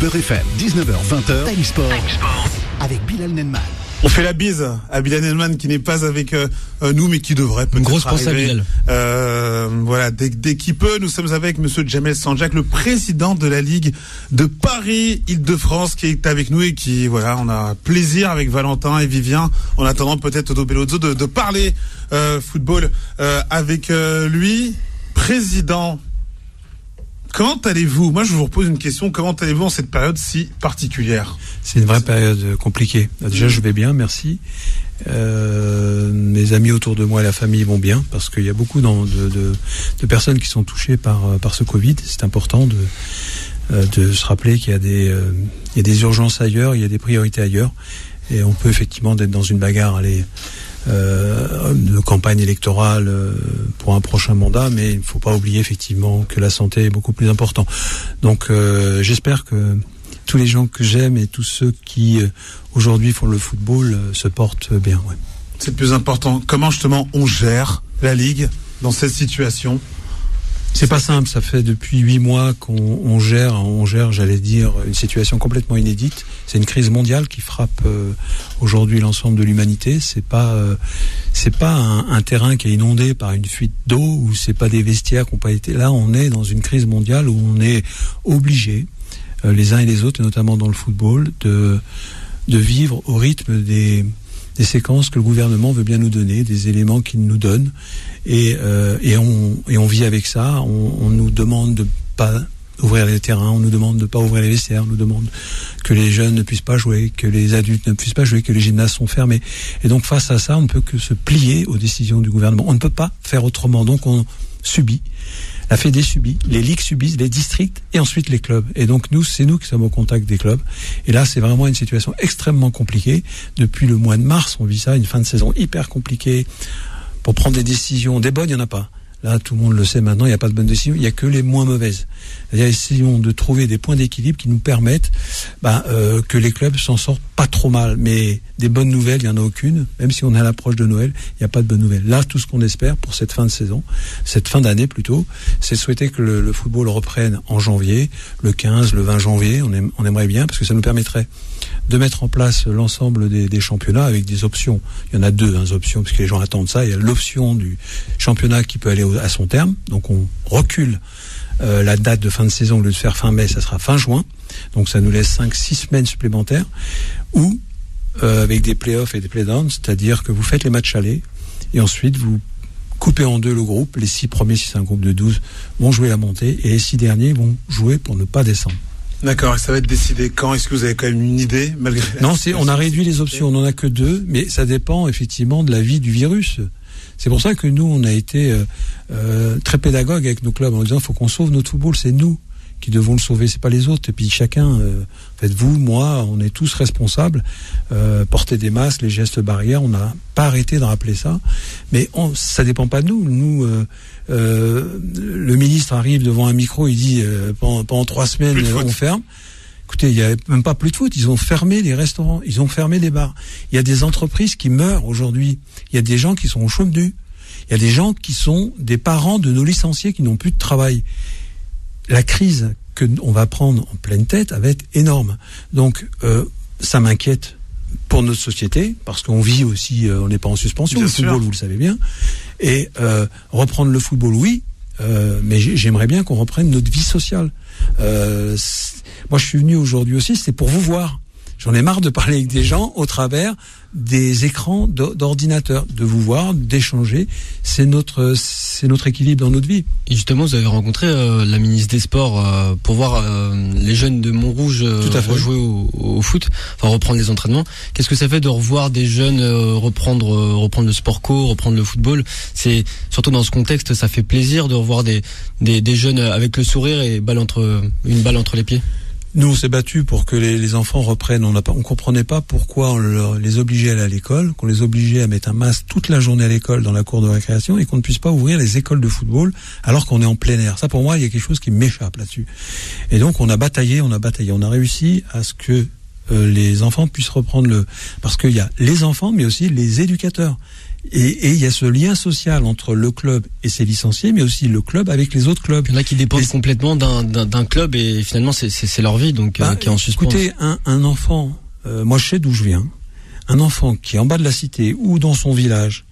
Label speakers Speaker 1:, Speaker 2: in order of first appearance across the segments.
Speaker 1: Beurre FM, 19h-20h, Time Sport, avec Bilal Nenman.
Speaker 2: On fait la bise à Bilal Nenman qui n'est pas avec nous mais qui devrait peut-être
Speaker 3: grosse pensée à Bilal.
Speaker 2: Voilà, dès qu'il peut, nous sommes avec monsieur Jamel Sanjak, le président de la Ligue de Paris-Île-de-France qui est avec nous et qui, voilà, on a plaisir avec Valentin et Vivien en attendant peut-être Odo Bellozzo de parler football avec lui. Président, comment allez-vous ? Moi, je vous repose une question. Comment allez-vous en cette période si particulière ?
Speaker 4: C'est une vraie période compliquée. Déjà, je vais bien, merci. Mes amis autour de moi et la famille vont bien, parce qu'il y a beaucoup de personnes qui sont touchées par ce Covid. C'est important de se rappeler qu'il y a des urgences ailleurs, il y a des priorités ailleurs. Et on peut effectivement être dans une bagarre, de campagne électorale pour un prochain mandat, mais il ne faut pas oublier effectivement que la santé est beaucoup plus importante. Donc j'espère que tous les gens que j'aime et tous ceux qui aujourd'hui font le football se portent bien. Ouais.
Speaker 2: C'est le plus important. Comment justement on gère la Ligue dans cette situation ?
Speaker 4: C'est pas simple, ça fait depuis 8 mois qu'on gère, j'allais dire, une situation complètement inédite. C'est une crise mondiale qui frappe aujourd'hui l'ensemble de l'humanité. C'est pas un terrain qui est inondé par une fuite d'eau, ou c'est pas des vestiaires qui n'ont pas été. Là, on est dans une crise mondiale où on est obligé, les uns et les autres, et notamment dans le football, de vivre au rythme des séquences que le gouvernement veut bien nous donner, des éléments qu'il nous donne, et on vit avec ça. On nous demande de pas ouvrir les terrains, on nous demande de pas ouvrir les vestiaires, on nous demande que les jeunes ne puissent pas jouer, que les adultes ne puissent pas jouer, que les gymnases sont fermés. Et donc face à ça, on ne peut que se plier aux décisions du gouvernement. On ne peut pas faire autrement. Donc on subit. La Fédé subit, les ligues subissent, les districts et ensuite les clubs. Et donc c'est nous qui sommes au contact des clubs. Et là, c'est vraiment une situation extrêmement compliquée. Depuis le mois de mars, on vit ça, une fin de saison hyper compliquée. Pour prendre des décisions, des bonnes, il n'y en a pas. Là, tout le monde le sait maintenant, il n'y a pas de bonnes décisions, il n'y a que les moins mauvaises. C'est-à-dire, essayons de trouver des points d'équilibre qui nous permettent que les clubs s'en sortent pas trop mal. Mais des bonnes nouvelles, il n'y en a aucune. Même si on est à l'approche de Noël, il n'y a pas de bonnes nouvelles. Là, tout ce qu'on espère pour cette fin de saison, cette fin d'année plutôt, c'est de souhaiter que le football reprenne en janvier, le 15, le 20 janvier. On aimerait bien, parce que ça nous permettrait de mettre en place l'ensemble des championnats avec des options. Il y en a deux options, parce que les gens attendent ça. Il y a l'option du championnat qui peut aller à son terme. Donc on recule la date de fin de saison. Au lieu de faire fin mai, ça sera fin juin. Donc ça nous laisse 5-6 semaines supplémentaires. Ou avec des play-offs et des play-downs, c'est-à-dire que vous faites les matchs allés et ensuite vous coupez en deux le groupe. Les 6 premiers, si c'est un groupe de 12, vont jouer la montée, et les 6 derniers vont jouer pour ne pas descendre.
Speaker 2: D'accord, et ça va être décidé quand ? Est-ce que vous avez quand même une idée malgré...
Speaker 4: Non, on a réduit les options, on n'en a que 2, mais ça dépend effectivement de la vie du virus. C'est pour ça que nous, on a été très pédagogue avec nos clubs en disant, il faut qu'on sauve notre football, c'est nous qui devons le sauver, c'est pas les autres. Et puis chacun, vous, moi, on est tous responsables. Porter des masques, les gestes barrières, on n'a pas arrêté de rappeler ça. Mais ça dépend pas de nous. Nous, le ministre arrive devant un micro, il dit pendant 3 semaines on ferme. Écoutez, il y a même pas plus de foot. Ils ont fermé les restaurants, ils ont fermé les bars. Il y a des entreprises qui meurent aujourd'hui. Il y a des gens qui sont au chômage. Il y a des gens qui sont des parents de nos licenciés qui n'ont plus de travail. La crise que on va prendre en pleine tête va être énorme. Donc, ça m'inquiète pour notre société, parce qu'on vit aussi, on n'est pas en suspension. Bien le football, vous le savez bien. Et reprendre le football, oui, mais j'aimerais bien qu'on reprenne notre vie sociale. Moi, je suis venu aujourd'hui aussi, c'est pour vous voir. J'en ai marre de parler avec des gens au travers des écrans d'ordinateur, de vous voir, d'échanger. C'est notre équilibre dans notre vie.
Speaker 3: Et justement, vous avez rencontré la ministre des Sports pour voir les jeunes de Montrouge rejouer au foot, enfin reprendre les entraînements. Qu'est-ce que ça fait de revoir des jeunes reprendre le sport co, reprendre le football ? C'est surtout dans ce contexte, ça fait plaisir de revoir des jeunes avec le sourire et une balle entre les pieds.
Speaker 4: Nous, on s'est battu pour que les enfants reprennent. On comprenait pas pourquoi on les obligeait à aller à l'école, qu'on les obligeait à mettre un masque toute la journée à l'école dans la cour de récréation, et qu'on ne puisse pas ouvrir les écoles de football alors qu'on est en plein air. Ça, pour moi, il y a quelque chose qui m'échappe là-dessus. Et donc, on a bataillé. On a réussi à ce que les enfants puissent reprendre parce qu'il y a les enfants, mais aussi les éducateurs. Et il y a ce lien social entre le club et ses licenciés, mais aussi le club avec les autres clubs.
Speaker 3: Il y en a qui dépendent complètement d'un club et finalement c'est leur vie donc qui est en suspens.
Speaker 4: Écoutez, un enfant, moi je sais d'où je viens, un enfant qui est en bas de la cité ou dans son village,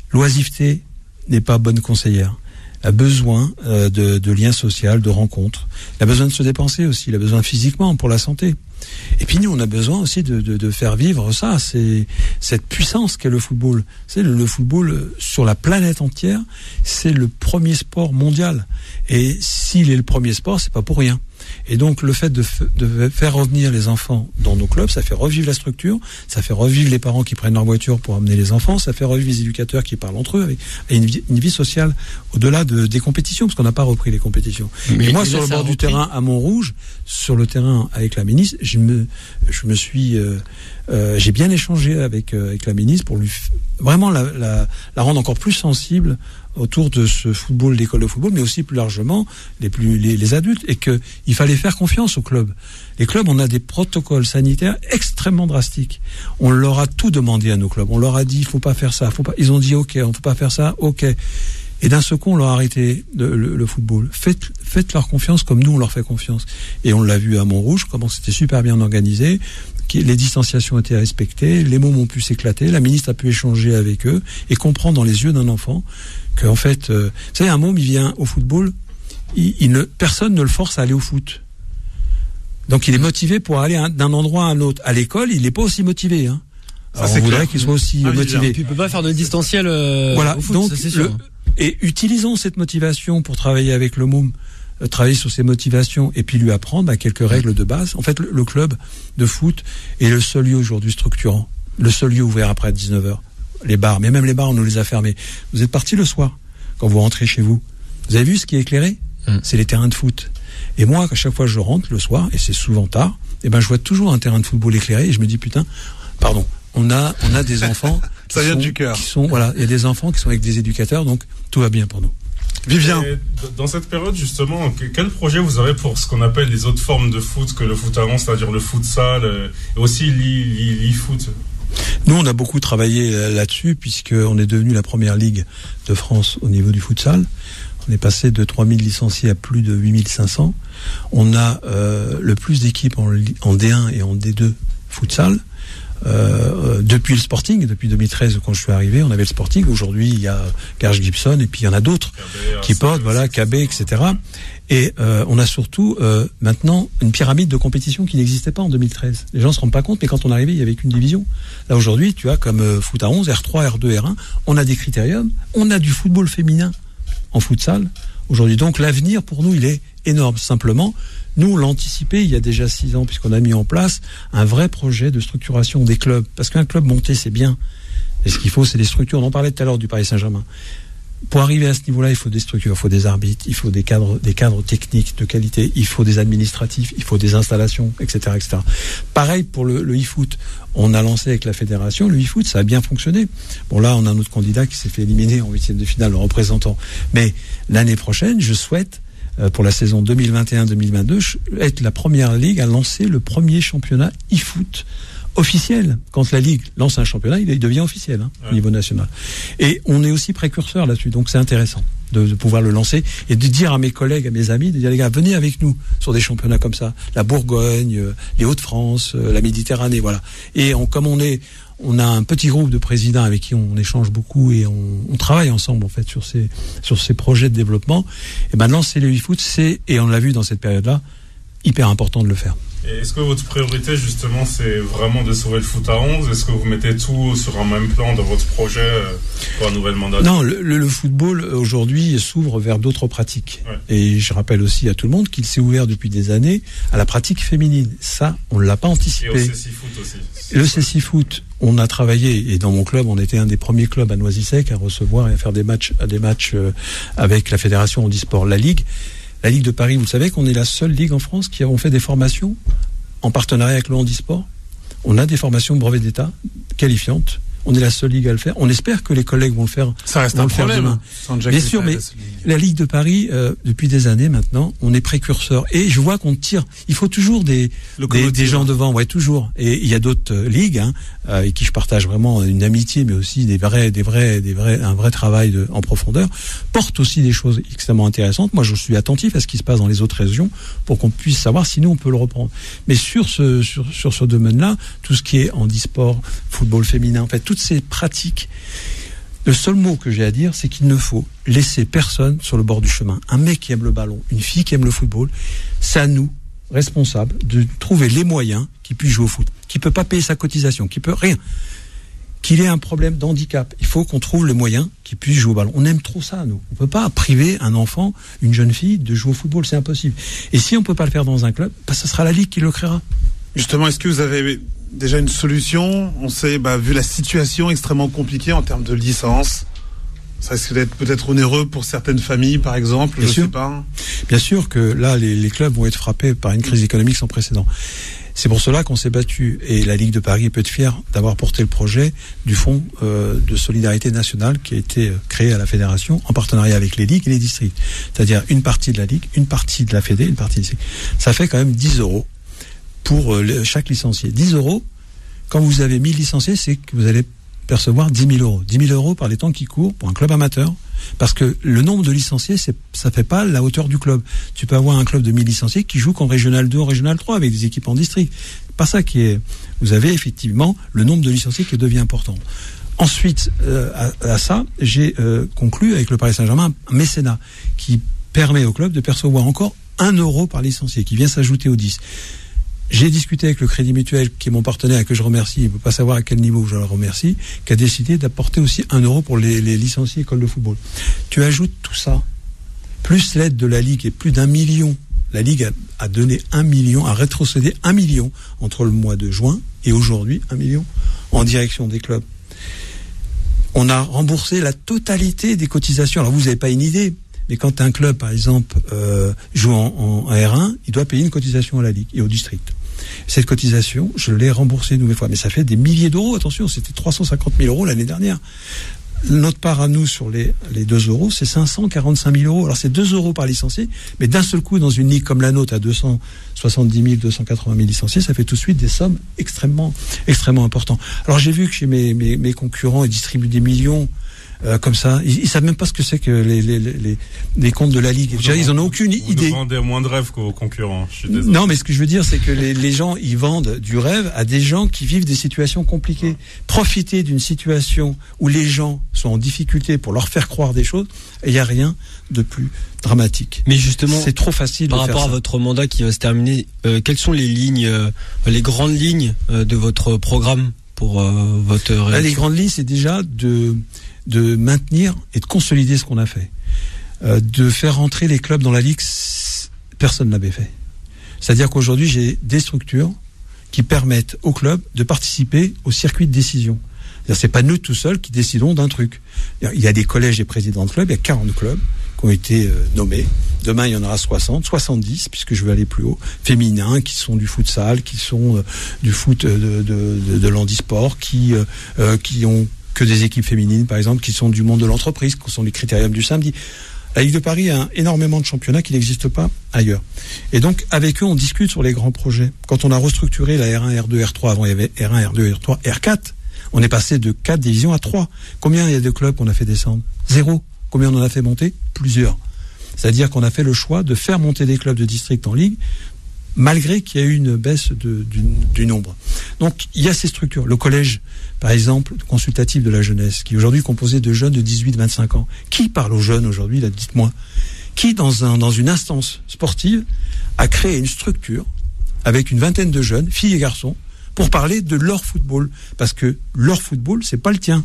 Speaker 4: l'oisiveté n'est pas bonne conseillère. A besoin de liens sociaux, de rencontres. Il a besoin de se dépenser aussi. Il a besoin physiquement pour la santé. Et puis nous, on a besoin aussi de faire vivre ça. C'est cette puissance qu'est le football. C'est le football sur la planète entière. C'est le premier sport mondial. Et s'il est le premier sport, c'est pas pour rien. Et donc le fait de faire revenir les enfants dans nos clubs, ça fait revivre la structure, ça fait revivre les parents qui prennent leur voiture pour amener les enfants, ça fait revivre les éducateurs qui parlent entre eux avec une vie sociale au-delà des compétitions, parce qu'on n'a pas repris les compétitions. Et moi, sur le bord du terrain à Montrouge, sur le terrain avec la ministre, j'ai bien échangé avec la ministre pour lui vraiment la rendre encore plus sensible autour de ce football, l'école de football, mais aussi plus largement les adultes, et que il fallait faire confiance aux clubs. Les clubs, on a des protocoles sanitaires extrêmement drastiques. On leur a tout demandé à nos clubs. On leur a dit, il faut pas faire ça, ils ont dit, ok, on peut pas faire ça, ok. Et d'un seul coup, on leur a arrêté le football. Faites leur confiance comme nous, on leur fait confiance. Et on l'a vu à Montrouge, comment c'était super bien organisé, les distanciations étaient respectées, les mômes ont pu s'éclater, la ministre a pu échanger avec eux et comprendre dans les yeux d'un enfant qu'en fait, vous savez, un môme, il vient au football, personne ne le force à aller au foot. Donc il est motivé pour aller d'un endroit à un autre. À l'école, il n'est pas aussi motivé. Hein. Alors, on voudrait qu'il soit aussi motivé.
Speaker 3: Tu peux pas faire de distanciel
Speaker 4: voilà,
Speaker 3: au foot,
Speaker 4: donc,
Speaker 3: ça c'est sûr.
Speaker 4: Et utilisons cette motivation pour travailler avec le môme, travailler sur ses motivations et puis lui apprendre quelques règles de base. En fait, le club de foot est le seul lieu aujourd'hui structurant, le seul lieu ouvert après 19h. Les bars, mais même les bars, on nous les a fermés. Vous êtes partis le soir, quand vous rentrez chez vous. Vous avez vu ce qui est éclairé ? C'est les terrains de foot. Et moi, à chaque fois que je rentre le soir, et c'est souvent tard, je vois toujours un terrain de football éclairé et je me dis, putain, pardon, on a des enfants
Speaker 2: ça vient du cœur.
Speaker 4: Voilà, il y a des enfants qui sont avec des éducateurs, donc tout va bien pour nous.
Speaker 2: Vivien.
Speaker 5: Dans cette période, justement, quel projet vous avez pour ce qu'on appelle les autres formes de foot que le foot avant, c'est-à-dire le futsal et aussi l'e-foot?
Speaker 4: Nous, on a beaucoup travaillé là-dessus, puisqu'on est devenu la première ligue de France au niveau du futsal. On est passé de 3000 licenciés à plus de 8500. On a le plus d'équipes en D1 et en D2 futsal. Depuis le Sporting, depuis 2013 quand je suis arrivé, on avait le Sporting. Aujourd'hui, il y a Garge Gibson et puis il y en a d'autres qui portent, voilà, KB, etc. Et on a surtout maintenant une pyramide de compétition qui n'existait pas en 2013. Les gens se rendent pas compte, mais quand on arrivait, il y avait qu'une division. Là aujourd'hui, tu as comme foot à 11, R3, R2, R1, on a des critériums, on a du football féminin en futsal aujourd'hui. Donc l'avenir pour nous, il est énorme. Simplement, nous, on l'a anticipé il y a déjà 6 ans, puisqu'on a mis en place un vrai projet de structuration des clubs. Parce qu'un club monté, c'est bien. Et ce qu'il faut, c'est des structures. On en parlait tout à l'heure du Paris Saint-Germain. Pour arriver à ce niveau-là, il faut des structures, il faut des arbitres, il faut des cadres techniques de qualité, il faut des administratifs, il faut des installations, etc., etc. Pareil pour le e-foot. On a lancé avec la fédération le e-foot, ça a bien fonctionné. Bon, là, on a un autre candidat qui s'est fait éliminer en 8e de finale, le représentant. Mais l'année prochaine, je souhaite, pour la saison 2021-2022, être la première ligue à lancer le premier championnat e-foot officiel. Quand la Ligue lance un championnat, il devient officiel au niveau national. Et on est aussi précurseur là-dessus, donc c'est intéressant de pouvoir le lancer et de dire à mes collègues, à mes amis, de dire les gars, venez avec nous sur des championnats comme ça. La Bourgogne, les Hauts-de-France, la Méditerranée, voilà. Et comme on a un petit groupe de présidents avec qui on échange beaucoup et on travaille ensemble en fait sur ces projets de développement. Et maintenant, c'est le e-foot, et on l'a vu dans cette période-là, hyper important de le faire.
Speaker 5: Et est-ce que votre priorité, justement, c'est vraiment de sauver le foot à 11 ? Est-ce que vous mettez tout sur un même plan dans votre projet pour un nouvel mandat ?
Speaker 4: Non, le football, aujourd'hui, s'ouvre vers d'autres pratiques. Ouais. Et je rappelle aussi à tout le monde qu'il s'est ouvert depuis des années à la pratique féminine. Ça, on ne l'a pas anticipé.
Speaker 5: Et au CCFoot aussi.
Speaker 4: Le CCFoot, on a travaillé, et dans mon club, on était un des premiers clubs à Noisy-Sec à recevoir et à faire des matchs avec la Fédération Handisport, la Ligue. La Ligue de Paris, vous savez qu'on est la seule ligue en France qui avons fait des formations en partenariat avec le handisport. On a des formations brevet d'État qualifiantes On est la seule ligue à le faire. On espère que les collègues vont le faire.
Speaker 2: Ça reste un problème.
Speaker 4: Bien sûr, mais la Ligue de Paris, depuis des années maintenant, on est précurseur. Et je vois qu'on tire. Il faut toujours des gens devant, ouais, toujours. Et il y a d'autres ligues, avec qui je partage vraiment une amitié, mais aussi un vrai travail en profondeur, portent aussi des choses extrêmement intéressantes. Moi, je suis attentif à ce qui se passe dans les autres régions pour qu'on puisse savoir si nous on peut le reprendre. Mais sur ce domaine-là, tout ce qui est handisport, football féminin, en fait, toutes ces pratiques, le seul mot que j'ai à dire, c'est qu'il ne faut laisser personne sur le bord du chemin. Un mec qui aime le ballon, une fille qui aime le football, c'est à nous, responsables, de trouver les moyens qui puissent jouer au foot, qui peut pas payer sa cotisation, qui peut rien, qu'il ait un problème d'handicap. Il faut qu'on trouve le moyen qu'il puisse jouer au ballon. On aime trop ça, nous. On peut pas priver un enfant, une jeune fille, de jouer au football, c'est impossible. Et si on peut pas le faire dans un club, ce sera la Ligue qui le créera.
Speaker 2: Justement, est-ce que vous avez déjà une solution? On sait, vu la situation extrêmement compliquée en termes de licence, ça risque d'être peut-être onéreux pour certaines familles, par exemple.
Speaker 4: Bien sûr.
Speaker 2: Sais pas.
Speaker 4: Bien sûr que là, les clubs vont être frappés par une crise économique sans précédent. C'est pour cela qu'on s'est battu. Et la Ligue de Paris peut être fière d'avoir porté le projet du Fonds de solidarité nationale qui a été créé à la Fédération en partenariat avec les ligues et les districts. C'est-à-dire une partie de la Ligue, une partie de la Fédé, une partie du district. Ça fait quand même 10 € pour chaque licencié. 10 €, quand vous avez 1000 licenciés, c'est que vous allez percevoir 10 000 €. 10 000 € par les temps qui courent pour un club amateur. Parce que le nombre de licenciés, ça fait pas la hauteur du club. Tu peux avoir un club de 1000 licenciés qui joue qu'en Régional 2, en Régional 3, avec des équipes en district. C'est pas ça qui est... Vous avez effectivement le nombre de licenciés qui devient important. Ensuite, à ça, j'ai conclu avec le Paris Saint-Germain un mécénat qui permet au club de percevoir encore 1 € par licencié, qui vient s'ajouter aux 10. J'ai discuté avec le Crédit Mutuel, qui est mon partenaire et que je remercie, il ne peut pas savoir à quel niveau je le remercie, qui a décidé d'apporter aussi 1 € pour les licenciés écoles de football. Tu ajoutes tout ça, plus l'aide de la Ligue et plus d'1 million. La Ligue a donné 1 million, a rétrocédé 1 million entre le mois de juin et aujourd'hui 1 million en direction des clubs. On a remboursé la totalité des cotisations. Alors vous n'avez pas une idée, mais quand un club, par exemple, joue en R1, il doit payer une cotisation à la Ligue et au district. Cette cotisation, je l'ai remboursée une nouvelle fois. Mais ça fait des milliers d'euros, attention, c'était 350 000 € l'année dernière. Notre part à nous sur les 2 €, c'est 545 000 €. Alors c'est 2 € par licencié, mais d'un seul coup, dans une ligue comme la nôtre, à 270 000, 280 000 licenciés, ça fait tout de suite des sommes extrêmement importantes. Alors j'ai vu que chez mes concurrents, ils distribuent des millions comme ça. Ils savent même pas ce que c'est que les comptes de la Ligue. Ils en ont aucune idée.
Speaker 5: Vous vendez moins de rêves qu'aux concurrents. Je suis désolé.
Speaker 4: Non, mais ce que je veux dire, c'est que les gens, ils vendent du rêve à des gens qui vivent des situations compliquées. Profiter d'une situation où les gens sont en difficulté pour leur faire croire des choses, il n'y a rien de plus dramatique.
Speaker 3: Mais justement,
Speaker 4: c'est trop facile
Speaker 3: par
Speaker 4: de faire
Speaker 3: rapport
Speaker 4: ça.
Speaker 3: à votre mandat qui va se terminer, quelles sont les lignes, les grandes lignes de votre programme pour votre réaction?
Speaker 4: Les grandes lignes, c'est déjà de maintenir et de consolider ce qu'on a fait. De faire rentrer les clubs dans la Ligue, personne ne l'avait fait. C'est-à-dire qu'aujourd'hui, j'ai des structures qui permettent aux clubs de participer au circuit de décision. C'est-à-dire, c'est pas nous tout seuls qui décidons d'un truc. Il y a des collèges et présidents de clubs, il y a 40 clubs qui ont été nommés. Demain, il y en aura 60, 70, puisque je veux aller plus haut, féminins, qui sont du futsal, qui sont du foot de l'handisport, qui ont que des équipes féminines, par exemple, qui sont du monde de l'entreprise, qui sont les critériums du samedi. La Ligue de Paris a énormément de championnats qui n'existent pas ailleurs. Et donc, avec eux, on discute sur les grands projets. Quand on a restructuré la R1, R2, R3, avant il y avait R1, R2, R3, R4, on est passé de 4 divisions à 3. Combien il y a de clubs qu'on a fait descendre? 0. Combien on en a fait monter? Plusieurs. C'est-à-dire qu'on a fait le choix de faire monter des clubs de district en Ligue, malgré qu'il y a eu une baisse du nombre. Donc, il y a ces structures. Le collège, par exemple, consultatif de la jeunesse, qui est aujourd'hui composé de jeunes de 18-25 ans. Qui parle aux jeunes aujourd'hui, là, dites-moi? Qui, dans une instance sportive, a créé une structure avec une vingtaine de jeunes, filles et garçons, pour parler de leur football? Parce que leur football, c'est pas le tien.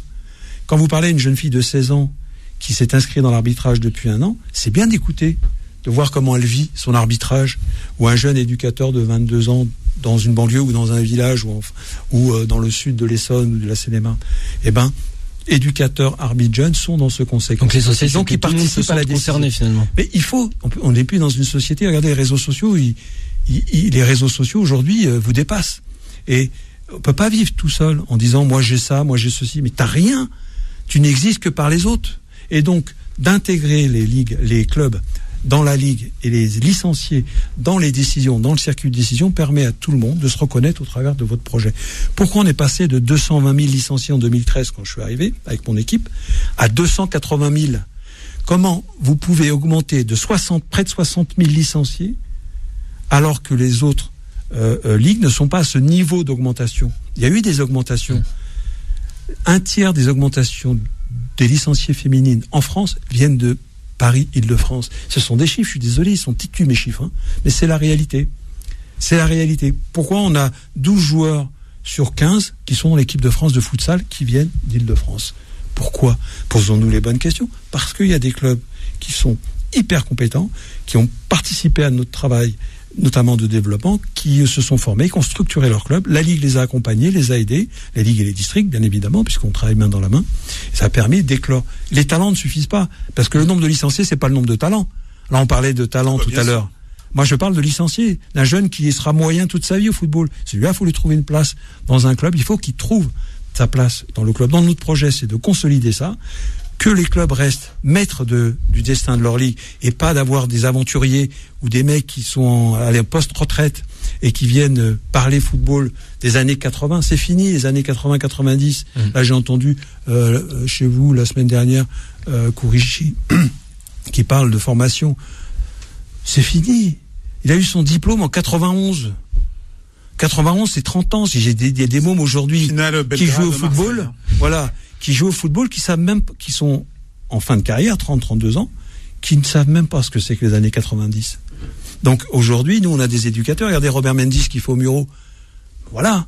Speaker 4: Quand vous parlez à une jeune fille de 16 ans qui s'est inscrite dans l'arbitrage depuis 1 an, c'est bien d'écouter, de voir comment elle vit son arbitrage, ou un jeune éducateur de 22 ans dans une banlieue ou dans un village ou dans le sud de l'Essonne ou de la Seine-et-Marne. Eh ben, éducateurs, arbitres jeunes sont dans ce conseil.
Speaker 3: Donc les sociétés,
Speaker 4: donc ils participent à la décision.
Speaker 3: Finalement.
Speaker 4: Mais il faut, on n'est plus dans une société. Regardez les réseaux sociaux. Les réseaux sociaux aujourd'hui vous dépassent. Et On peut pas vivre tout seul en disant moi j'ai ça, moi j'ai ceci, mais t'as rien. Tu n'existes que par les autres. Et donc d'intégrer les ligues, les clubs dans la ligue et les licenciés dans les décisions, dans le circuit de décision, permet à tout le monde de se reconnaître au travers de votre projet. Pourquoi on est passé de 220 000 licenciés en 2013 quand je suis arrivé avec mon équipe à 280 000? Comment vous pouvez augmenter de près de 60 000 licenciés alors que les autres ligues ne sont pas à ce niveau d'augmentation? Il y a eu des augmentations. Un tiers des augmentations des licenciés féminines en France viennent de Paris-Île-de-France. Ce sont des chiffres, je suis désolé, ils sont titus mes chiffres, hein, mais c'est la réalité. C'est la réalité. Pourquoi on a 12 joueurs sur 15 qui sont dans l'équipe de France de futsal qui viennent d'Île-de-France? Pourquoi? Posons-nous les bonnes questions. Parce qu'il y a des clubs qui sont hyper compétents, qui ont participé à notre travail, notamment de développement, qui se sont formés, qui ont structuré leur club. La Ligue les a accompagnés, les a aidés, la Ligue et les districts, bien évidemment, puisqu'on travaille main dans la main. Et ça a permis d'éclore. Les talents ne suffisent pas, parce que le nombre de licenciés, c'est pas le nombre de talents. Là, on parlait de talents tout à l'heure. Moi, je parle de licenciés, d'un jeune qui sera moyen toute sa vie au football. Celui-là, il faut lui trouver une place dans un club. Il faut qu'il trouve sa place dans le club. Dans notre projet, c'est de consolider ça, que les clubs restent maîtres du destin de leur ligue et pas d'avoir des aventuriers ou des mecs qui sont à la post-retraite et qui viennent parler football des années 80. C'est fini, les années 80-90. Là, j'ai entendu chez vous la semaine dernière Kurishi qui parle de formation. C'est fini. Il a eu son diplôme en 91. 91, c'est 30 ans. Si j'ai des mômes aujourd'hui qui jouent au football, voilà, qui jouent au football, qui savent même, qui sont en fin de carrière, 30, 32 ans, qui ne savent même pas ce que c'est que les années 90. Donc aujourd'hui, nous, on a des éducateurs. Regardez Robert Mendy, ce qu'il fait au Muro. Voilà.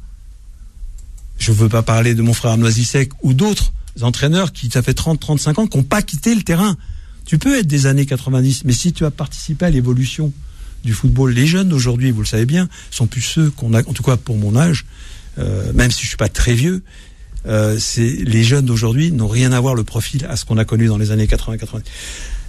Speaker 4: Je veux pas parler de mon frère Noisy-Sec ou d'autres entraîneurs qui, ça fait 30, 35 ans, qui n'ont pas quitté le terrain. Tu peux être des années 90, mais si tu as participé à l'évolution du football, les jeunes d'aujourd'hui, vous le savez bien, sont plus ceux qu'on a, en tout cas pour mon âge, même si je suis pas très vieux, les jeunes d'aujourd'hui n'ont rien à voir le profil à ce qu'on a connu dans les années 80-90.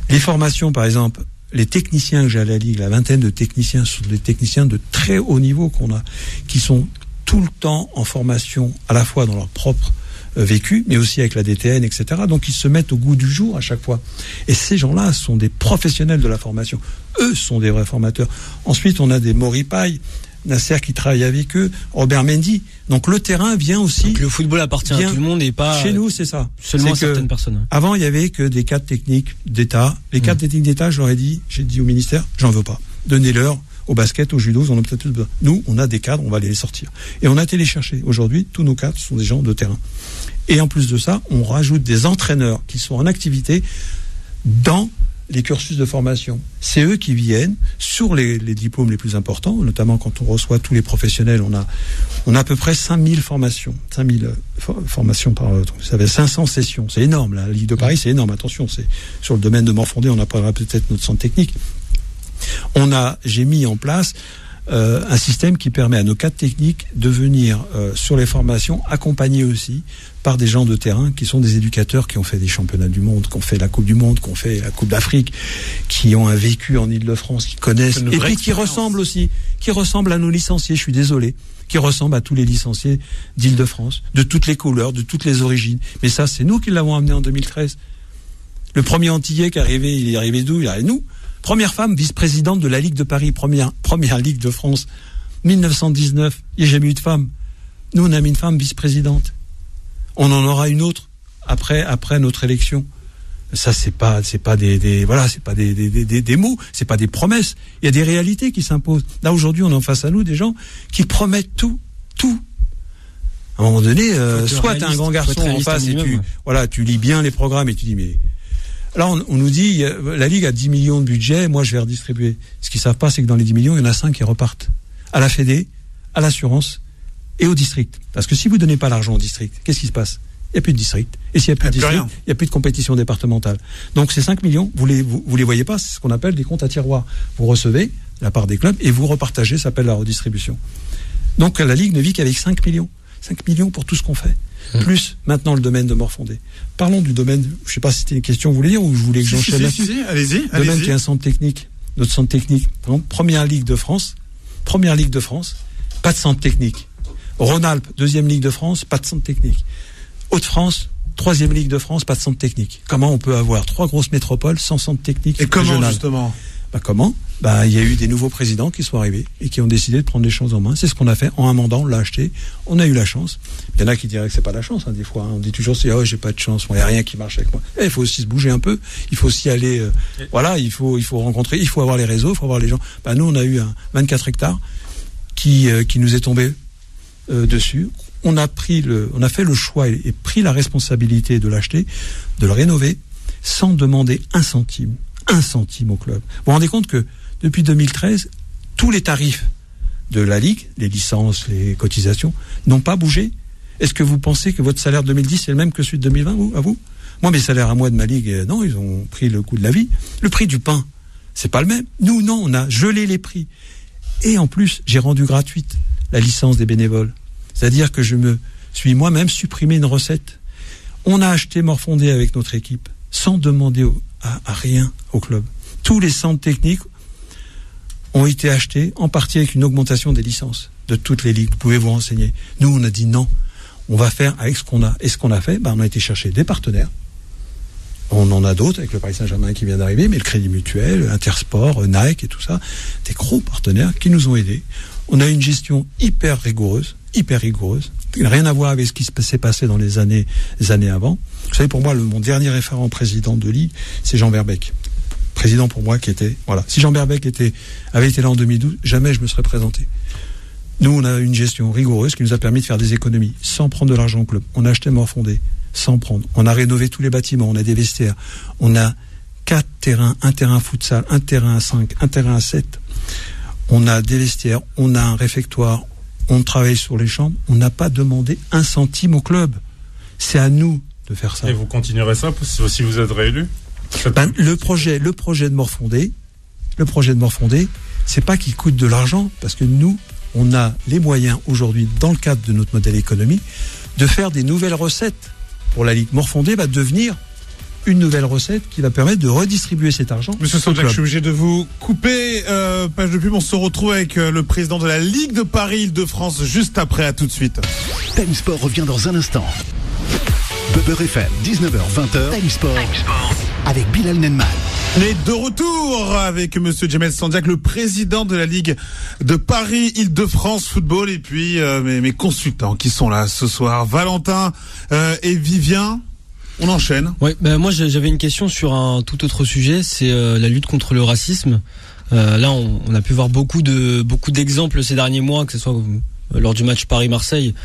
Speaker 4: Les formations, par exemple, les techniciens que j'ai à la Ligue, la vingtaine de techniciens, sont des techniciens de très haut niveau qu'on a, qui sont tout le temps en formation, à la fois dans leur propre vécu, mais aussi avec la DTN, etc. Donc ils se mettent au goût du jour à chaque fois. Et ces gens-là sont des professionnels de la formation. Eux sont des vrais formateurs. Ensuite, on a des Moripaille, Nasser qui travaille avec eux, Robert Mendy. Donc le terrain vient aussi. Donc
Speaker 3: le football appartient à tout le monde et pas.
Speaker 4: Chez nous, c'est ça.
Speaker 3: Seulement à certaines personnes.
Speaker 4: Avant, il y avait que des cadres techniques d'État. Les cadres techniques d'État, j'ai dit au ministère, j'en veux pas. Donnez-leur au basket, au judo, on en a peut-être besoin. Nous, on a des cadres, on va aller les sortir. Et on a été les chercher. Aujourd'hui, tous nos cadres sont des gens de terrain. Et en plus de ça, on rajoute des entraîneurs qui sont en activité dans les cursus de formation. C'est eux qui viennent sur les diplômes les plus importants, notamment quand on reçoit tous les professionnels. On a à peu près 5000 formations. 5000 formations par... Vous savez, 500 sessions. C'est énorme, la Ligue de Paris, c'est énorme. Attention, c'est sur le domaine de Morfondé, on appellera peut-être notre centre technique. J'ai mis en place un système qui permet à nos cadres techniques de venir sur les formations, accompagnés aussi par des gens de terrain qui sont des éducateurs qui ont fait des championnats du monde, qui ont fait la Coupe du Monde, qui ont fait la Coupe d'Afrique, qui ont un vécu en Île-de-France, qui connaissent, et puis qui ressemblent aussi, qui ressemblent à nos licenciés, je suis désolé, qui ressemblent à tous les licenciés d'Île-de-France, de toutes les couleurs, de toutes les origines. Mais ça, c'est nous qui l'avons amené en 2013. Le premier Antillais qui est arrivé, il est arrivé d'où? Il est arrivé nous. Première femme vice-présidente de la Ligue de Paris, première Ligue de France, 1919. Il n'y a jamais eu de femme. Nous, on a mis une femme vice-présidente. On en aura une autre après notre élection. Ça, c'est pas des mots, c'est pas des promesses. Il y a des réalités qui s'imposent. Là, aujourd'hui, on est en face à nous des gens qui promettent tout. À un moment donné, soit t'as un grand garçon en face et tu lis bien les programmes et tu dis mais. Là, on nous dit, la Ligue a 10 millions de budget, moi je vais redistribuer. Ce qu'ils savent pas, c'est que dans les 10 millions, il y en a 5 qui repartent. À la Fédé, à l'assurance et au district. Parce que si vous donnez pas l'argent au district, qu'est-ce qui se passe? Il n'y a plus de district. Et s'il n'y a plus de district, il n'y a plus de compétition départementale. Donc ces 5 millions, vous les voyez pas, c'est ce qu'on appelle des comptes à tiroir. Vous recevez la part des clubs et vous repartagez, ça s'appelle la redistribution. Donc la Ligue ne vit qu'avec 5 millions. 5 millions pour tout ce qu'on fait. Plus maintenant le domaine de Morfondé. Parlons du domaine, je ne sais pas si c'était une question que vous voulez dire ou je voulais que j'enchaîne.
Speaker 2: Allez-y.
Speaker 4: Le domaine qui est un centre technique, notre centre technique, première Ligue de France, pas de centre technique. Rhône-Alpes, 2e Ligue de France, pas de centre technique. Hauts-de-France, 3e Ligue de France, pas de centre technique. Comment on peut avoir 3 grosses métropoles sans centre technique?
Speaker 2: Et comment justement?
Speaker 4: Comment? Il y a eu des nouveaux présidents qui sont arrivés et qui ont décidé de prendre les choses en main. C'est ce qu'on a fait en un mandat, on l'a acheté, on a eu la chance. Il y en a qui diraient que c'est pas la chance, des fois. On dit toujours, j'ai pas de chance, il n'y a rien qui marche avec moi. Il faut aussi se bouger un peu, il faut aussi aller, il faut rencontrer, il faut avoir les réseaux, il faut avoir les gens. Nous, on a eu 24 hectares qui nous est tombé dessus. On a fait le choix et pris la responsabilité de l'acheter, de le rénover, sans demander un centime au club. Vous vous rendez compte que depuis 2013, tous les tarifs de la Ligue, les licences, les cotisations, n'ont pas bougé. Est-ce que vous pensez que votre salaire 2010 est le même que celui de 2020, à vous? Moi, mes salaires à moi de ma Ligue, non, ils ont pris le coût de la vie. Le prix du pain, c'est pas le même. Nous, non, on a gelé les prix. Et en plus, j'ai rendu gratuite la licence des bénévoles. C'est-à-dire que je me suis moi-même supprimé une recette. On a acheté Morfondé avec notre équipe, sans demander à rien au club. Tous les centres techniques ont été achetés, en partie avec une augmentation des licences de toutes les ligues. Vous pouvez vous renseigner. Nous, on a dit non. On va faire avec ce qu'on a. Et ce qu'on a fait, on a été chercher des partenaires. On en a d'autres, avec le Paris Saint-Germain qui vient d'arriver, mais le Crédit Mutuel, Intersport, Nike et tout ça, des gros partenaires qui nous ont aidés. On a une gestion hyper rigoureuse. Il n'a rien à voir avec ce qui s'est passé dans les années avant. Vous savez, pour moi, mon dernier référent président de Ligue, c'est Jean Verbeek. Président pour moi qui était... Voilà. Si Jean Verbeek avait été là en 2012, jamais je me serais présenté. Nous, on a une gestion rigoureuse qui nous a permis de faire des économies sans prendre de l'argent au club. On a acheté Morfondé sans prendre. On a rénové tous les bâtiments, on a des vestiaires. On a 4 terrains, un terrain futsal, un terrain à 5, un terrain à 7. On a des vestiaires, on a un réfectoire, on travaille sur les chambres. On n'a pas demandé un centime au club. C'est à nous de faire ça.
Speaker 5: Et vous continuerez ça si vous êtes réélu?
Speaker 4: Le projet de Morfondé, c'est pas qu'il coûte de l'argent, parce que nous, on a les moyens aujourd'hui, dans le cadre de notre modèle économique, de faire des nouvelles recettes pour la Ligue. Morfondé va devenir une nouvelle recette qui va permettre de redistribuer cet argent.
Speaker 2: Monsieur Sanjak, je suis obligé de vous couper. Page de pub, on se retrouve avec le président de la Ligue de Paris-Île-de-France juste après. À tout de suite.
Speaker 1: Time Sport revient dans un instant. Beurre FM, 19h-20h. Time Sport avec Bilal Nenman.
Speaker 2: On est de retour avec Monsieur Jamel Sanjak, le président de la Ligue de Paris-Île-de-France Football, et puis mes consultants qui sont là ce soir, Valentin et Vivien. On enchaîne.
Speaker 3: Ouais, moi j'avais une question sur un tout autre sujet, c'est la lutte contre le racisme. Là, on a pu voir beaucoup d'exemples ces derniers mois, que ce soit lors du match Paris-Marseille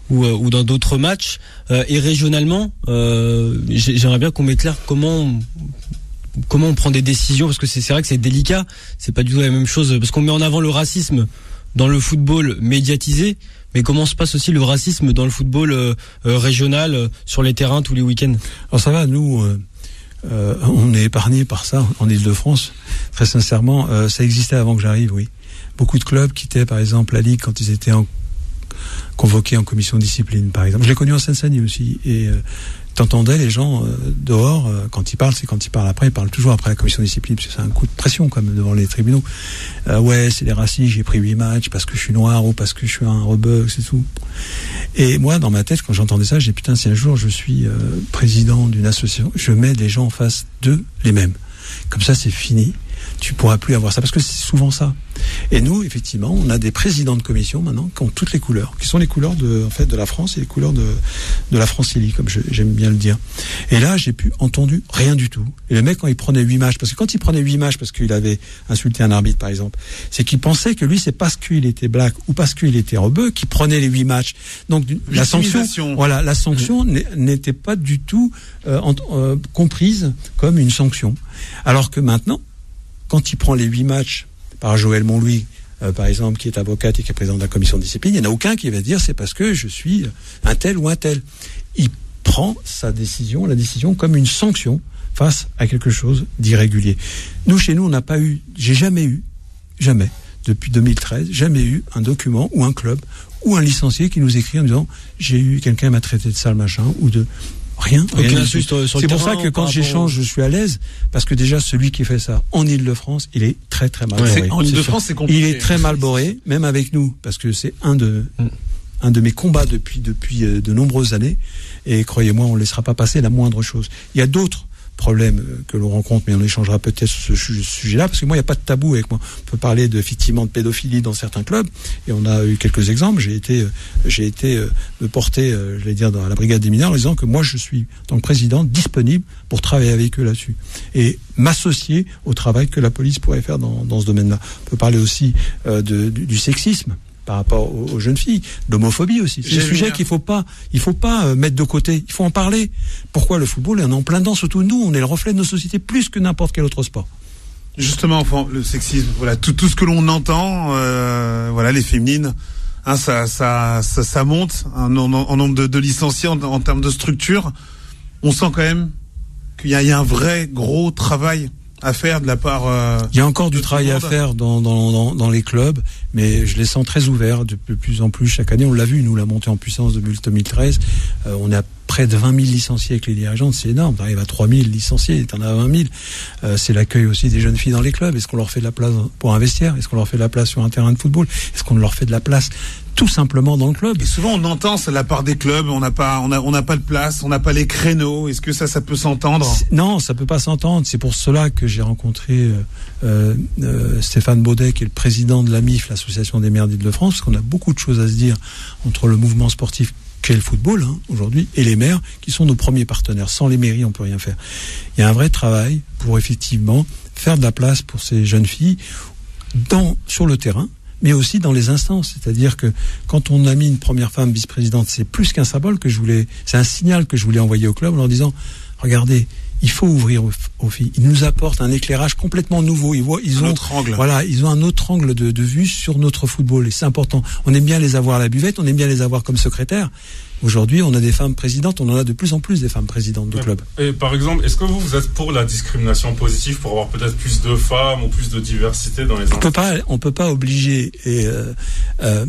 Speaker 3: ou dans d'autres matchs. Et régionalement, j'aimerais bien qu'on m'éclaire comment on prend des décisions, parce que c'est vrai que c'est délicat, c'est pas du tout la même chose, parce qu'on met en avant le racisme dans le football médiatisé, mais comment se passe aussi le racisme dans le football régional, sur les terrains tous les week-ends?
Speaker 4: Alors ça va, nous, on est épargnés par ça en Île-de-France. Très sincèrement, ça existait avant que j'arrive, oui. Beaucoup de clubs quittaient, par exemple, la Ligue quand ils étaient convoqués en commission de discipline, par exemple. Je l'ai connu en Seine-Saint-Denis aussi, et t'entendais les gens dehors, quand ils parlent, c'est quand ils parlent après, ils parlent toujours après la commission de discipline, parce que c'est un coup de pression quand même devant les tribunaux. Ouais, c'est des racistes, j'ai pris 8 matchs parce que je suis noir ou parce que je suis un rebeu, c'est tout. Et moi, dans ma tête, quand j'entendais ça, je dis putain, si un jour je suis président d'une association, je mets des gens en face d'eux, les mêmes. Comme ça, c'est fini. Tu pourras plus avoir ça, parce que c'est souvent ça. Et nous, effectivement, on a des présidents de commission maintenant qui ont toutes les couleurs, qui sont les couleurs de la France et les couleurs de la francillie, comme j'aime bien le dire. Et là, j'ai entendu rien du tout. Et le mec, quand il prenait 8 matchs, parce que quand il prenait 8 matchs parce qu'il avait insulté un arbitre, par exemple, c'est qu'il pensait que lui, c'est parce qu'il était black ou parce qu'il était rebeu qu'il prenait les 8 matchs. Donc, la sanction n'était pas du tout comprise comme une sanction. Alors que maintenant, quand il prend les 8 matchs par Joël Montlouis, par exemple, qui est avocate et qui est président de la commission de discipline, il n'y en a aucun qui va dire c'est parce que je suis un tel ou un tel. Il prend la décision comme une sanction face à quelque chose d'irrégulier. Nous, chez nous, on n'a pas eu, j'ai jamais, depuis 2013, jamais eu un document ou un club ou un licencié qui nous écrit en disant j'ai eu quelqu'un m'a traité de sale machin ou de... Rien. C'est pour ça que quand j'échange, je suis à l'aise, parce que déjà celui qui fait ça en Île-de-France, il est très très mal boré.
Speaker 2: En Île-de-France, c'est compliqué.
Speaker 4: Il est très mal boré, même avec nous, parce que c'est un un de mes combats depuis de nombreuses années. Et croyez-moi, on ne laissera pas passer la moindre chose. Il y a d'autres problèmes que l'on rencontre, mais on échangera peut-être sur ce sujet-là, parce que moi, il n'y a pas de tabou avec moi. On peut parler effectivement de pédophilie dans certains clubs, et on a eu quelques exemples. J'ai été me porter, je vais dire, dans la brigade des mineurs, en disant que moi, je suis, en tant que président, disponible pour travailler avec eux là-dessus. Et m'associer au travail que la police pourrait faire dans ce domaine-là. On peut parler aussi du sexisme par rapport aux jeunes filles, l'homophobie aussi. C'est un sujet qu'il faut pas mettre de côté. Il faut en parler. Pourquoi le football est en plein dedans, surtout nous, on est le reflet de nos sociétés plus que n'importe quel autre sport.
Speaker 2: Justement, le sexisme, voilà, tout ce que l'on entend, voilà, les féminines, hein, ça monte en nombre de licenciés en termes de structure. On sent quand même qu'il y a un vrai gros travail à faire de la part.
Speaker 4: Il y a encore du travail à faire dans les clubs, mais je les sens très ouverts de plus en plus chaque année. On l'a vu, nous, la montée en puissance de 2013. On est à près de 20 000 licenciés avec les dirigeantes, c'est énorme. On arrive à 3 000 licenciés, t'en as 20 000. C'est l'accueil aussi des jeunes filles dans les clubs. Est-ce qu'on leur fait de la place pour un vestiaire? Est-ce qu'on leur fait de la place sur un terrain de football? Est-ce qu'on leur fait de la place tout simplement dans le club?
Speaker 2: Et souvent on entend c'est la part des clubs, on n'a pas de place, on n'a pas les créneaux. Est-ce que ça peut s'entendre?
Speaker 4: Non, ça peut pas s'entendre. C'est pour cela que j'ai rencontré Stéphane Baudet, qui est le président de l'AMIF, l'association des maires d'Île-de-France, parce qu'on a beaucoup de choses à se dire entre le mouvement sportif qu'est le football, hein, aujourd'hui, et les maires, qui sont nos premiers partenaires. Sans les mairies, on peut rien faire. Il y a un vrai travail pour effectivement faire de la place pour ces jeunes filles sur le terrain, mais aussi dans les instances. C'est-à-dire que quand on a mis une première femme vice-présidente, c'est plus qu'un symbole c'est un signal que je voulais envoyer au club en leur disant, regardez, il faut ouvrir aux filles. Ils nous apportent un éclairage complètement nouveau. Ils ont un autre angle de vue sur notre football. Et c'est important. On aime bien les avoir à la buvette, on aime bien les avoir comme secrétaires. Aujourd'hui, on a des femmes présidentes, on en a de plus en plus des femmes présidentes de clubs.
Speaker 5: Et par exemple, est-ce que vous êtes pour la discrimination positive, pour avoir peut-être plus de femmes ou plus de diversité dans les instances?
Speaker 4: On peut pas obliger,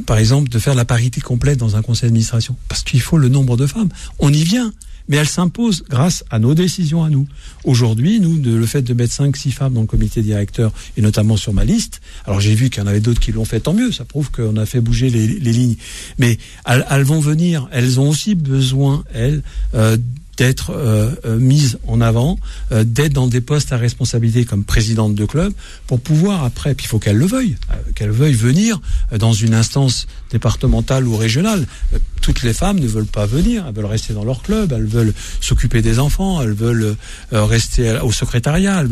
Speaker 4: par exemple, de faire la parité complète dans un conseil d'administration, parce qu'il faut le nombre de femmes. On y vient, mais elle s'impose grâce à nos décisions à nous. Aujourd'hui, le fait de mettre 5-6 femmes dans le comité directeur, et notamment sur ma liste, alors j'ai vu qu'il y en avait d'autres qui l'ont fait, tant mieux, ça prouve qu'on a fait bouger les lignes. Mais elles vont venir, elles ont aussi besoin, d'être mises en avant, d'être dans des postes à responsabilité comme présidente de club, pour pouvoir après, puis il faut qu'elles le veuillent, venir dans une instance départementale ou régionale. Toutes les femmes ne veulent pas venir, elles veulent rester dans leur club, elles veulent s'occuper des enfants, elles veulent rester au secrétariat.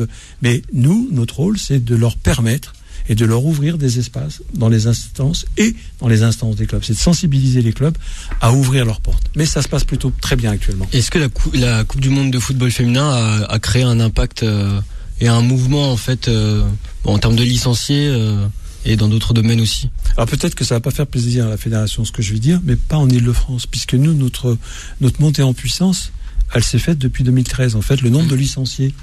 Speaker 4: Mais nous, notre rôle, c'est de leur permettre et de leur ouvrir des espaces dans les instances et dans les instances des clubs. C'est de sensibiliser les clubs à ouvrir leurs portes. Mais ça se passe plutôt très bien actuellement.
Speaker 3: Est-ce que la Coupe du Monde de football féminin a créé un impact et un mouvement en fait en termes de licenciés et dans d'autres domaines aussi?
Speaker 4: Alors peut-être que ça va pas faire plaisir à la fédération ce que je vais dire, mais pas en Île-de-France, puisque nous, notre montée en puissance, elle s'est faite depuis 2013. En fait, le nombre de licenciés,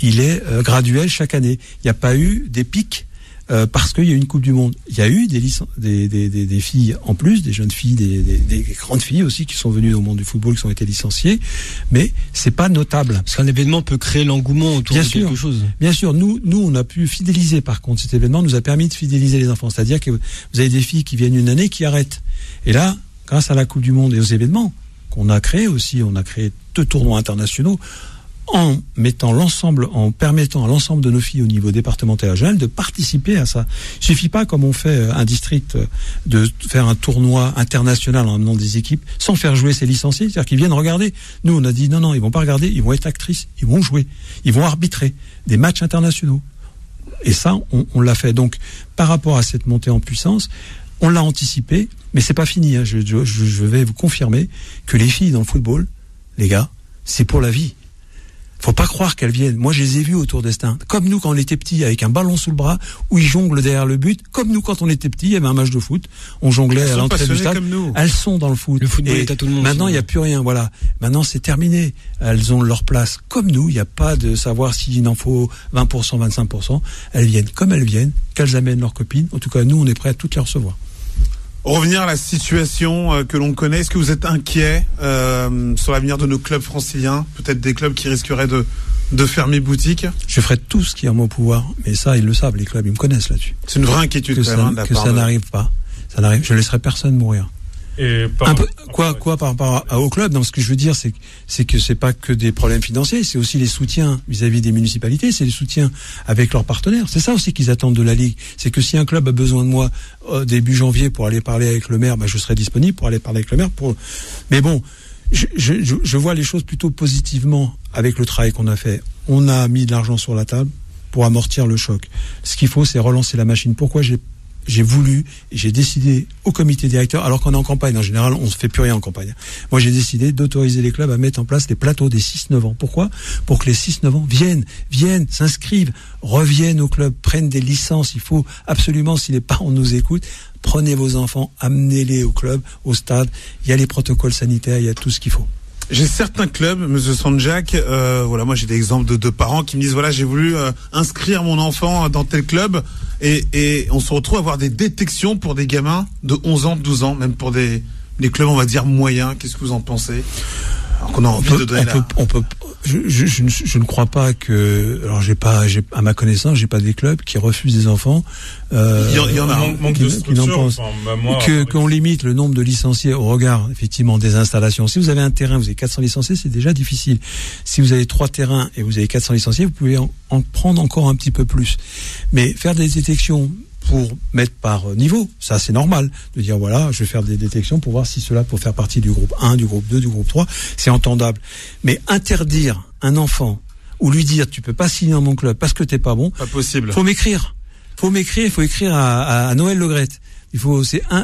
Speaker 4: il est graduel chaque année. Il n'y a pas eu des pics parce qu'il y a eu une Coupe du Monde. Il y a eu des filles en plus, des jeunes filles, des grandes filles aussi qui sont venues au monde du football, qui ont été licenciées, mais c'est pas notable.
Speaker 3: Parce qu'un événement peut créer l'engouement autour de quelque chose.
Speaker 4: Bien sûr, nous on a pu fidéliser. Par contre, cet événement nous a permis de fidéliser les enfants. C'est-à-dire que vous avez des filles qui viennent une année qui arrêtent. Et là, grâce à la Coupe du Monde et aux événements qu'on a créés aussi, on a créé 2 tournois internationaux, en permettant à l'ensemble de nos filles au niveau départemental et régional de participer à ça. Il suffit pas, comme on fait un district, de faire un tournoi international en amenant des équipes sans faire jouer ces licenciés, c'est-à-dire qu'ils viennent regarder. Nous, on a dit non, ils vont pas regarder, ils vont être actrices, ils vont jouer, ils vont arbitrer des matchs internationaux. Et ça, on l'a fait. Donc, par rapport à cette montée en puissance, on l'a anticipé, mais c'est pas fini. Hein. Je vais vous confirmer que les filles dans le football, les gars, c'est pour la vie. Faut pas croire qu'elles viennent. Moi, je les ai vues autour d'Estaing. Comme nous, quand on était petits, avec un ballon sous le bras, où ils jonglent derrière le but. Comme nous, quand on était petits, il y avait un match de foot. On jonglait à l'entrée du stade.
Speaker 2: Comme nous.
Speaker 4: Elles sont dans le foot.
Speaker 3: Le football est à tout le monde.
Speaker 4: Maintenant, il n'y a plus rien. Voilà. Maintenant, c'est terminé. Elles ont leur place. Comme nous, il n'y a pas de savoir s'il en faut 20%, 25%. Elles viennent comme elles viennent, qu'elles amènent leurs copines. En tout cas, nous, on est prêts à toutes les recevoir.
Speaker 2: Revenir à la situation que l'on connaît, est-ce que vous êtes inquiet sur l'avenir de nos clubs franciliens? Peut-être des clubs qui risqueraient de fermer boutique?
Speaker 4: Je ferai tout ce qui est en mon pouvoir, mais ça, ils le savent, les clubs, ils me connaissent là-dessus.
Speaker 2: C'est une vraie inquiétude
Speaker 4: que ça n'arrive pas. Ça n'arrive. Je laisserai personne mourir.
Speaker 5: Et
Speaker 4: par rapport au club, non, ce que je veux dire, c'est que c'est pas que des problèmes financiers, c'est aussi les soutiens vis-à-vis des municipalités, c'est les soutiens avec leurs partenaires. C'est ça aussi qu'ils attendent de la Ligue. C'est que si un club a besoin de moi début janvier pour aller parler avec le maire, je serai disponible pour aller parler avec le maire. Mais bon, je vois les choses plutôt positivement avec le travail qu'on a fait. On a mis de l'argent sur la table pour amortir le choc. Ce qu'il faut, c'est relancer la machine. Pourquoi j'ai voulu et j'ai décidé au comité directeur, alors qu'on est en campagne, en général on ne fait plus rien en campagne. Moi j'ai décidé d'autoriser les clubs à mettre en place les plateaux des 6-9 ans. Pourquoi ? Pour que les 6-9 ans viennent, s'inscrivent, reviennent au club, prennent des licences. Il faut absolument, si les parents nous écoutent, prenez vos enfants, amenez-les au club, au stade. Il y a les protocoles sanitaires, il y a tout ce qu'il faut.
Speaker 2: J'ai certains clubs, Monsieur Sanjak, moi j'ai des exemples de parents qui me disent j'ai voulu inscrire mon enfant dans tel club et on se retrouve à avoir des détections pour des gamins de 11 ans, 12 ans, même pour des clubs on va dire moyens. Qu'est-ce que vous en pensez ? Alors qu'on a envie de donner
Speaker 4: je ne crois pas que, alors à ma connaissance, j'ai pas des clubs qui refusent des enfants.
Speaker 2: Il y en a
Speaker 4: qu'on limite le nombre de licenciés au regard, effectivement, des installations. Si vous avez un terrain, vous avez 400 licenciés, c'est déjà difficile. Si vous avez 3 terrains et vous avez 400 licenciés, vous pouvez en prendre encore un petit peu plus. Mais faire des détections pour mettre par niveau, ça c'est normal, de dire je vais faire des détections pour voir si cela peut faire partie du groupe 1, du groupe 2, du groupe 3, c'est entendable. Mais interdire un enfant ou lui dire tu peux pas signer dans mon club parce que t'es pas bon,
Speaker 2: pas possible.
Speaker 4: Faut écrire à Noël Le Graët.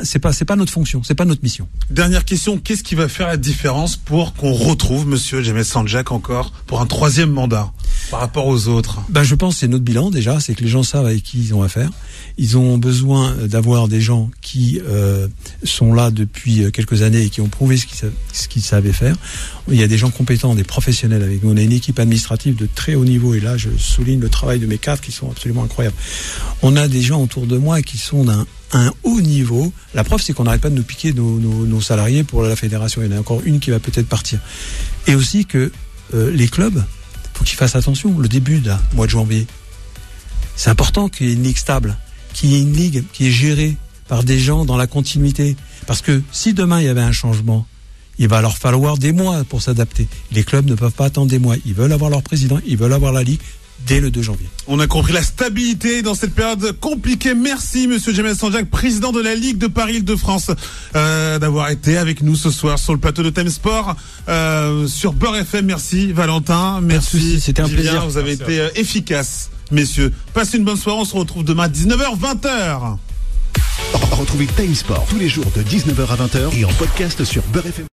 Speaker 4: C'est pas notre fonction, c'est pas notre mission.
Speaker 2: Dernière question, qu'est-ce qui va faire la différence pour qu'on retrouve Monsieur Jamel Sanjak encore pour un 3e mandat par rapport aux autres ?
Speaker 4: Je pense que c'est notre bilan déjà, c'est que les gens savent avec qui ils ont affaire. Ils ont besoin d'avoir des gens qui sont là depuis quelques années et qui ont prouvé ce qu'ils savaient faire. Il y a des gens compétents, des professionnels avec nous. On a une équipe administrative de très haut niveau et là je souligne le travail de mes cadres qui sont absolument incroyables. On a des gens autour de moi qui sont d'un haut niveau. La preuve, c'est qu'on n'arrête pas de nous piquer nos salariés pour la fédération. Il y en a encore une qui va peut-être partir. Et aussi que les clubs, faut qu'ils fassent attention. Le début du mois de janvier, c'est important qu'il y ait une ligue stable, qu'il y ait une ligue qui est gérée par des gens dans la continuité. Parce que si demain il y avait un changement, il va leur falloir des mois pour s'adapter. Les clubs ne peuvent pas attendre des mois. Ils veulent avoir leur président, ils veulent avoir la ligue dès le 2 janvier.
Speaker 2: On a compris la stabilité dans cette période compliquée. Merci Monsieur Jamel Sanjak, président de la Ligue de Paris-Île-de-France, d'avoir été avec nous ce soir sur le plateau de Time Sport sur Beurre FM. Merci Valentin, merci.
Speaker 4: C'était un plaisir.
Speaker 2: Vous avez été efficaces, messieurs. Passez une bonne soirée. On se retrouve demain à 19h, 20h.
Speaker 1: Retrouvez Time Sport tous les jours de 19h à 20h et en podcast sur Beurre FM.